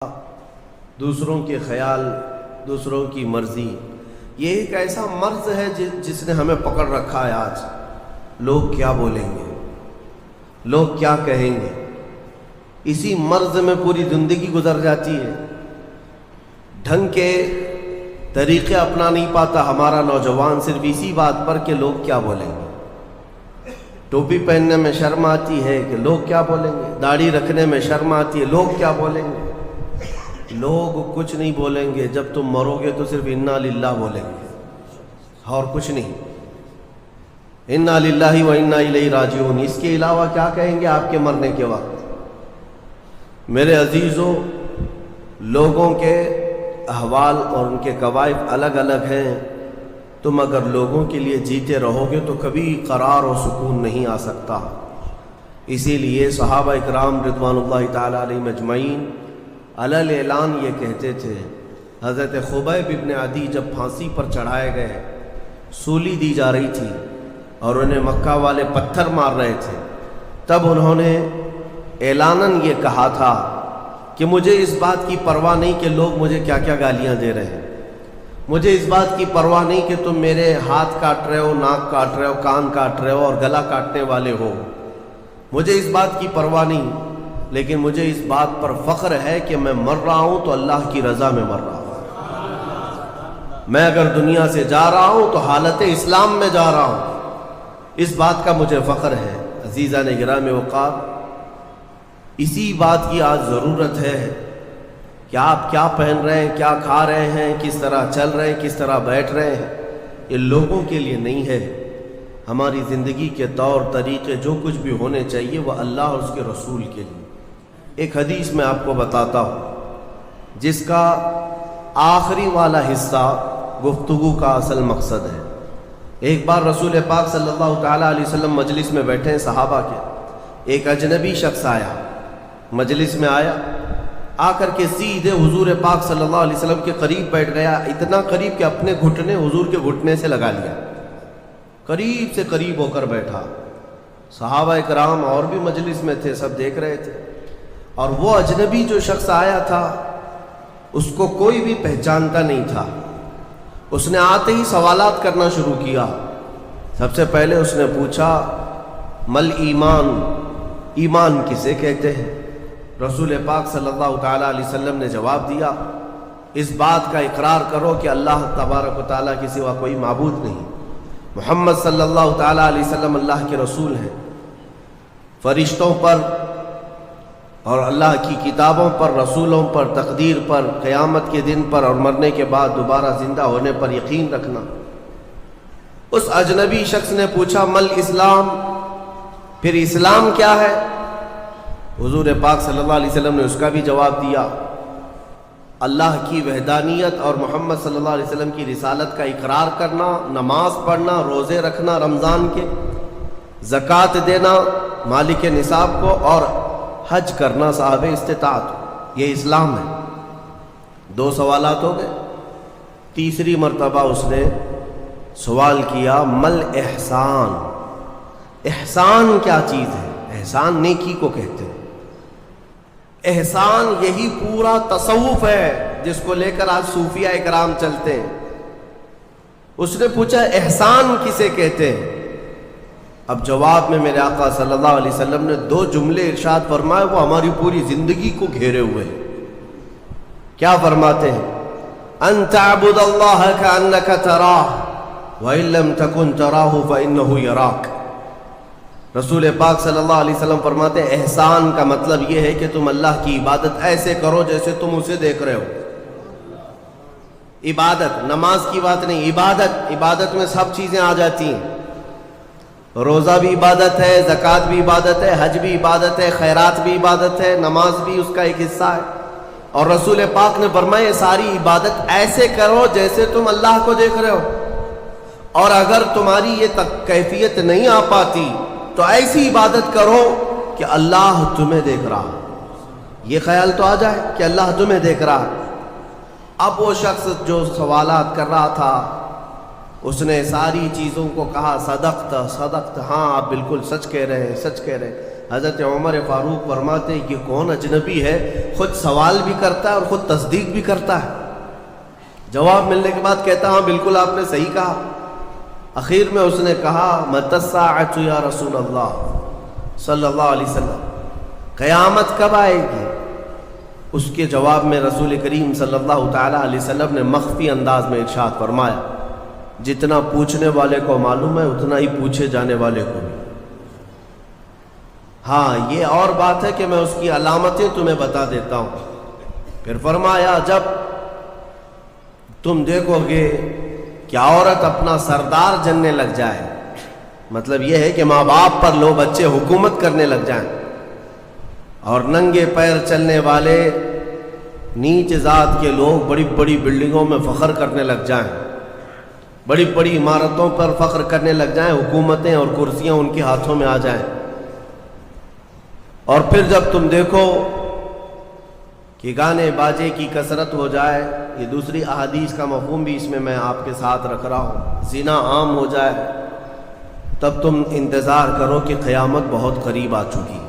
دوسروں کے خیال، دوسروں کی مرضی، یہ ایک ایسا مرض ہے جس نے ہمیں پکڑ رکھا ہے۔ آج لوگ کیا بولیں گے، لوگ کیا کہیں گے، اسی مرض میں پوری زندگی گزر جاتی ہے۔ ڈھنگ کے طریقے اپنا نہیں پاتا ہمارا نوجوان صرف اسی بات پر کہ لوگ کیا بولیں گے۔ ٹوپی پہننے میں شرم آتی ہے کہ لوگ کیا بولیں گے، داڑھی رکھنے میں شرم آتی ہے لوگ کیا بولیں گے۔ لوگ کچھ نہیں بولیں گے، جب تم مرو گے تو صرف انا للہ بولیں گے اور کچھ نہیں۔ انا للہ و انا الیہ راجعون، اس کے علاوہ کیا کہیں گے آپ کے مرنے کے وقت؟ میرے عزیزوں، لوگوں کے احوال اور ان کے قوائف الگ الگ ہیں۔ تم اگر لوگوں کے لیے جیتے رہو گے تو کبھی قرار و سکون نہیں آ سکتا۔ اسی لیے صحابہ اکرام رضوان اللہ تعالی علیہم اجمعین علل اعلان یہ کہتے تھے۔ حضرت خبیب ابن عدی جب پھانسی پر چڑھائے گئے، سولی دی جا رہی تھی اور انہیں مکہ والے پتھر مار رہے تھے، تب انہوں نے اعلاناً یہ کہا تھا کہ مجھے اس بات کی پرواہ نہیں کہ لوگ مجھے کیا کیا گالیاں دے رہے ہیں، مجھے اس بات کی پرواہ نہیں کہ تم میرے ہاتھ کاٹ رہے ہو، ناک کاٹ رہے ہو، کان کاٹ رہے ہو اور گلا کاٹنے والے ہو، مجھے اس بات کی پرواہ نہیں، لیکن مجھے اس بات پر فخر ہے کہ میں مر رہا ہوں تو اللہ کی رضا میں مر رہا ہوں۔ میں اگر دنیا سے جا رہا ہوں تو حالت اسلام میں جا رہا ہوں، اس بات کا مجھے فخر ہے۔ عزیزان گرام وقار، اسی بات کی آج ضرورت ہے کہ آپ کیا پہن رہے ہیں، کیا کھا رہے ہیں، کس طرح چل رہے ہیں، کس طرح بیٹھ رہے ہیں، یہ لوگوں کے لیے نہیں ہے۔ ہماری زندگی کے طور طریقے جو کچھ بھی ہونے چاہیے وہ اللہ اور اس کے رسول کے لیے۔ ایک حدیث میں آپ کو بتاتا ہوں جس کا آخری والا حصہ گفتگو کا اصل مقصد ہے۔ ایک بار رسول پاک صلی اللہ تعالیٰ علیہ وسلم مجلس میں بیٹھے ہیں صحابہ کے، ایک اجنبی شخص آیا، مجلس میں آیا، آ کر کے سیدھے حضور پاک صلی اللہ علیہ وسلم کے قریب بیٹھ گیا، اتنا قریب کہ اپنے گھٹنے حضور کے گھٹنے سے لگا لیا، قریب سے قریب ہو کر بیٹھا۔ صحابہ اکرام اور بھی مجلس میں تھے، سب دیکھ رہے تھے، اور وہ اجنبی جو شخص آیا تھا اس کو کوئی بھی پہچانتا نہیں تھا۔ اس نے آتے ہی سوالات کرنا شروع کیا۔ سب سے پہلے اس نے پوچھا مل ایمان، ایمان کسے کہتے ہیں؟ رسول پاک صلی اللہ تعالیٰ علیہ وسلم نے جواب دیا، اس بات کا اقرار کرو کہ اللہ تبارک و تعالیٰ کے سوا کوئی معبود نہیں، محمد صلی اللہ تعالیٰ علیہ وسلم اللہ کے رسول ہیں، فرشتوں پر اور اللہ کی کتابوں پر، رسولوں پر، تقدیر پر، قیامت کے دن پر اور مرنے کے بعد دوبارہ زندہ ہونے پر یقین رکھنا۔ اس اجنبی شخص نے پوچھا مل اسلام، پھر اسلام کیا ہے؟ حضور پاک صلی اللہ علیہ وسلم نے اس کا بھی جواب دیا، اللہ کی وحدانیت اور محمد صلی اللہ علیہ وسلم کی رسالت کا اقرار کرنا، نماز پڑھنا، روزے رکھنا رمضان کے، زکوٰۃ دینا مالک نصاب کو، اور حج کرنا صاحب استطاعت، یہ اسلام ہے۔ دو سوالات ہو گئے۔ تیسری مرتبہ اس نے سوال کیا مل احسان، احسان کیا چیز ہے؟ احسان نیکی کو کہتے ہیں۔ احسان یہی پورا تصوف ہے جس کو لے کر آج صوفیہ اکرام چلتے ہیں۔ اس نے پوچھا احسان کسے کہتے ہیں؟ اب جواب میں میرے آقا صلی اللہ علیہ وسلم نے دو جملے ارشاد فرمائے، وہ ہماری پوری زندگی کو گھیرے ہوئے ہیں۔ کیا فرماتے ہیں؟ ان تعبد اللہ کأنک تراہ وإن لم تکن تراہ فإنہ یراک۔ رسول پاک صلی اللہ علیہ وسلم فرماتے ہیں احسان کا مطلب یہ ہے کہ تم اللہ کی عبادت ایسے کرو جیسے تم اسے دیکھ رہے ہو۔ عبادت، نماز کی بات نہیں، عبادت، عبادت میں سب چیزیں آ جاتی ہیں۔ روزہ بھی عبادت ہے، زکوٰۃ بھی عبادت ہے، حج بھی عبادت ہے، خیرات بھی عبادت ہے، نماز بھی اس کا ایک حصہ ہے۔ اور رسول پاک نے فرمایا یہ ساری عبادت ایسے کرو جیسے تم اللہ کو دیکھ رہے ہو، اور اگر تمہاری یہ کیفیت نہیں آ پاتی تو ایسی عبادت کرو کہ اللہ تمہیں دیکھ رہا، یہ خیال تو آ جائے کہ اللہ تمہیں دیکھ رہا۔ اب وہ شخص جو سوالات کر رہا تھا اس نے ساری چیزوں کو کہا صدقت، صدقت، ہاں آپ بالکل سچ کہہ رہے ہیں، سچ کہہ رہے ہیں۔ حضرت عمر فاروق فرماتے ہیں کہ کون اجنبی ہے، خود سوال بھی کرتا ہے اور خود تصدیق بھی کرتا ہے، جواب ملنے کے بعد کہتا ہاں بالکل آپ نے صحیح کہا۔ اخیر میں اس نے کہا متی الساعۃ یا رسول اللہ صلی اللہ علیہ وسلم، قیامت کب آئے گی؟ اس کے جواب میں رسول کریم صلی اللہ تعالیٰ علیہ وسلم نے مخفی انداز میں ارشاد فرمایا، جتنا پوچھنے والے کو معلوم ہے اتنا ہی پوچھے جانے والے کو بھی۔ ہاں یہ اور بات ہے کہ میں اس کی علامتیں تمہیں بتا دیتا ہوں۔ پھر فرمایا جب تم دیکھو گے کہ عورت اپنا سردار جننے لگ جائے، مطلب یہ ہے کہ ماں باپ پر لو بچے حکومت کرنے لگ جائیں، اور ننگے پیر چلنے والے نیچ ذات کے لوگ بڑی بڑی بلڈنگوں میں فخر کرنے لگ جائیں، بڑی بڑی عمارتوں پر فخر کرنے لگ جائیں، حکومتیں اور کرسیاں ان کے ہاتھوں میں آ جائیں، اور پھر جب تم دیکھو کہ گانے باجے کی کثرت ہو جائے، یہ دوسری احادیث کا مفہوم بھی اس میں آپ کے ساتھ رکھ رہا ہوں، زنا عام ہو جائے، تب تم انتظار کرو کہ قیامت بہت قریب آ چکی۔